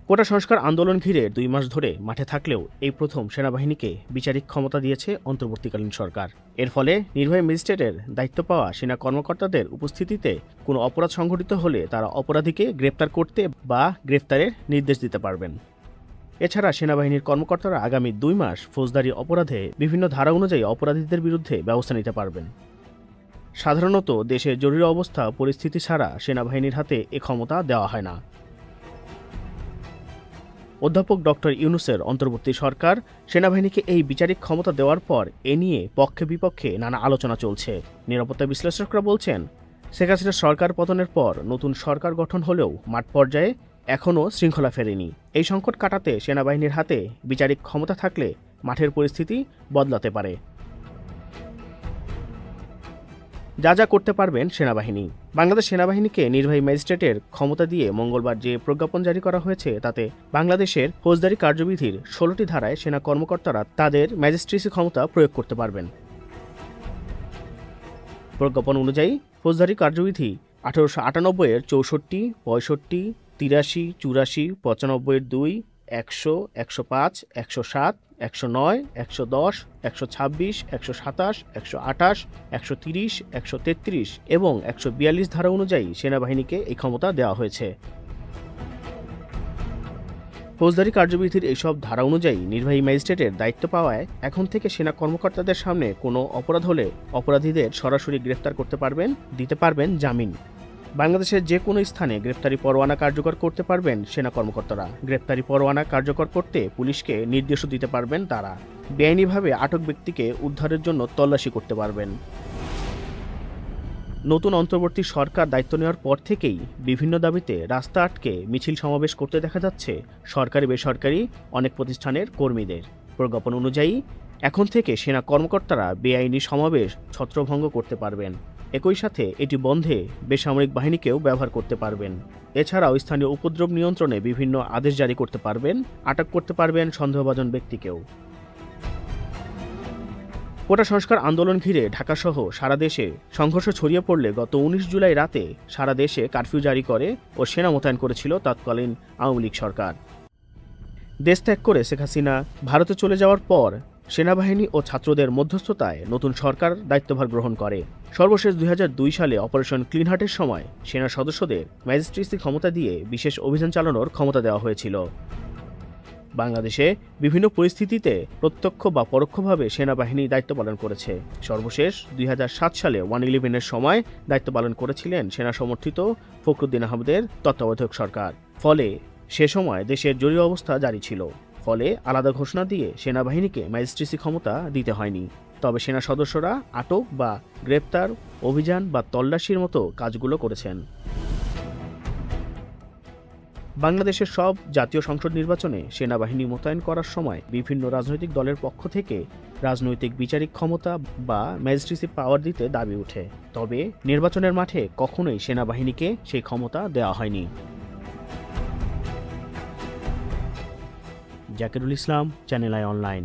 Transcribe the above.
কোটা সংস্কার আন্দোলন ঘিরে ২ মাস ধরে মাঠে থাকলেও এই প্রথম সেনাবাহিনীকে বিচারিক ক্ষমতা দিয়েছে অন্তর্বর্তীকালীন সরকার। এর ফলে নির্বাহী ম্যাজিস্ট্রেটের দায়িত্ব পাওয়া সেনা কর্মকর্তাদের উপস্থিতিতে কোনো অপরাধ সংঘটিত হলে তারা অপরাধীকে গ্রেপ্তার করতে বা গ্রেপ্তারের নির্দেশ দিতে পারবেন। এছাড়া সেনাবাহিনীর কর্মকর্তারা আগামী ২ মাস ফৌজদারি অপরাধে বিভিন্ন ধারা অনুযায়ী অপরাধীদের বিরুদ্ধে ব্যবস্থা নিতে পারবেন। সাধারণত দেশে জরুরি অবস্থা পরিস্থিতি ছাড়া সেনাবাহিনীর হাতে এ ক্ষমতা দেওয়া হয় না। অধ্যাপক ডক্টর ইউনূসের অন্তর্বর্তী সরকার সেনাবাহিনীকে এই বিচারিক ক্ষমতা দেওয়ার পর এ নিয়ে পক্ষে বিপক্ষে নানা আলোচনা চলছে। নিরাপত্তা বিশ্লেষকরা বলছেন, শেখ হাসিনার সরকার পতনের পর নতুন সরকার গঠন হলেও মাঠ পর্যায়ে এখনও শৃঙ্খলা ফেরেনি। এই সংকট কাটাতে সেনাবাহিনীর হাতে বিচারিক ক্ষমতা থাকলে মাঠের পরিস্থিতি বদলাতে পারে। যা করতে পারবেন সেনাবাহিনী। বাংলাদেশ সেনাবাহিনীকে নির্বাহী ম্যাজিস্ট্রেটের ক্ষমতা দিয়ে মঙ্গলবার যে প্রজ্ঞাপন জারি করা হয়েছে তাতে বাংলাদেশের ফৌজদারি কার্যবিধির ১৬টি ধারায় সেনা কর্মকর্তারা তাদের ম্যাজিস্ট্রেসি ক্ষমতা প্রয়োগ করতে পারবেন। প্রজ্ঞাপন অনুযায়ী ফৌজদারি কার্যবিধি ১৮৯৮-এর ৬৪, ৬৫, ৮৩, ৮৪, ৯৫-এর ২, ১০০, ১০৫, ১০৭, ১০৯, ১১০, ১২৬, ১২৭, ১২৮, ১৩০, ১৩৩ এবং ১৪২ ধারা অনুযায়ী সেনাবাহিনীকে এই ক্ষমতা দেওয়া হয়েছে। ফৌজদারি কার্যবিধির এইসব ধারা অনুযায়ী নির্বাহী ম্যাজিস্ট্রেটের দায়িত্ব পাওয়ায় এখন থেকে সেনা কর্মকর্তাদের সামনে কোনো অপরাধ হলে অপরাধীদের সরাসরি গ্রেফতার করতে পারবেন, দিতে পারবেন জামিন। বাংলাদেশের যে কোনো স্থানে গ্রেপ্তারি পরোয়ানা কার্যকর করতে পারবেন সেনা কর্মকর্তারা। গ্রেপ্তারি পরোয়ানা কার্যকর করতে পুলিশকে নির্দেশও দিতে পারবেন তারা। বেআইনিভাবে আটক ব্যক্তিকে উদ্ধারের জন্য তল্লাশি করতে পারবেন। নতুন অন্তর্বর্তী সরকার দায়িত্ব নেওয়ার পর থেকেই বিভিন্ন দাবিতে রাস্তা আটকে মিছিল সমাবেশ করতে দেখা যাচ্ছে সরকারি বেসরকারি অনেক প্রতিষ্ঠানের কর্মীদের। প্রজ্ঞাপন অনুযায়ী এখন থেকে সেনা কর্মকর্তারা বেআইনি সমাবেশ ছত্রভঙ্গ করতে পারবেন। একই সাথে এটি বন্ধে বেসামরিক বাহিনীকেও ব্যবহার করতে পারবেন। এছাড়াও স্থানীয় উপদ্রব নিয়ন্ত্রণে বিভিন্ন আদেশ জারি করতে পারবেন, আটক করতে পারবেন সন্দেহভাজন ব্যক্তিকেও। কোটা সংস্কার আন্দোলন ঘিরে ঢাকাসহ সারা দেশে সংঘর্ষ ছড়িয়ে পড়লে গত ১৯ জুলাই রাতে সারা দেশে কারফিউ জারি করে ও সেনা মোতায়েন করেছিল তৎকালীন আওয়ামী লীগ সরকার। দেশ ত্যাগ করে শেখ হাসিনা ভারতে চলে যাওয়ার পর সেনাবাহিনী ও ছাত্রদের মধ্যস্থতায় নতুন সরকার দায়িত্বভার গ্রহণ করে। সর্বশেষ ২০০২ সালে অপারেশন ক্লিন হার্টের সময় সেনা সদস্যদের ম্যাজিস্ট্রেসি ক্ষমতা দিয়ে বিশেষ অভিযান চালানোর ক্ষমতা দেওয়া হয়েছিল। বাংলাদেশে বিভিন্ন পরিস্থিতিতে প্রত্যক্ষ বা পরোক্ষভাবে সেনাবাহিনী দায়িত্ব পালন করেছে। সর্বশেষ ২০০৭ সালে 111-এর সময় দায়িত্ব পালন করেছিলেন সেনা সমর্থিত ফখরুদ্দিন আহমেদের তত্ত্বাবধায়ক সরকার। ফলে সে সময় দেশের জরুরি অবস্থা জারি ছিল। ফলে আলাদা ঘোষণা দিয়ে সেনাবাহিনীকে ম্যাজিস্ট্রেসি ক্ষমতা দিতে হয়নি। তবে সেনা সদস্যরা আটক বা গ্রেপ্তার, অভিযান বা তল্লাশির মতো কাজগুলো করেছেন। বাংলাদেশের সব জাতীয় সংসদ নির্বাচনে সেনাবাহিনী মোতায়েন করার সময় বিভিন্ন রাজনৈতিক দলের পক্ষ থেকে রাজনৈতিক বিচারিক ক্ষমতা বা ম্যাজিস্ট্রেসি পাওয়ার দিতে দাবি ওঠে। তবে নির্বাচনের মাঠে কখনোই সেনাবাহিনীকে সেই ক্ষমতা দেওয়া হয়নি। জাকিরুল ইসলাম, চ্যানেল আই অনলাইন।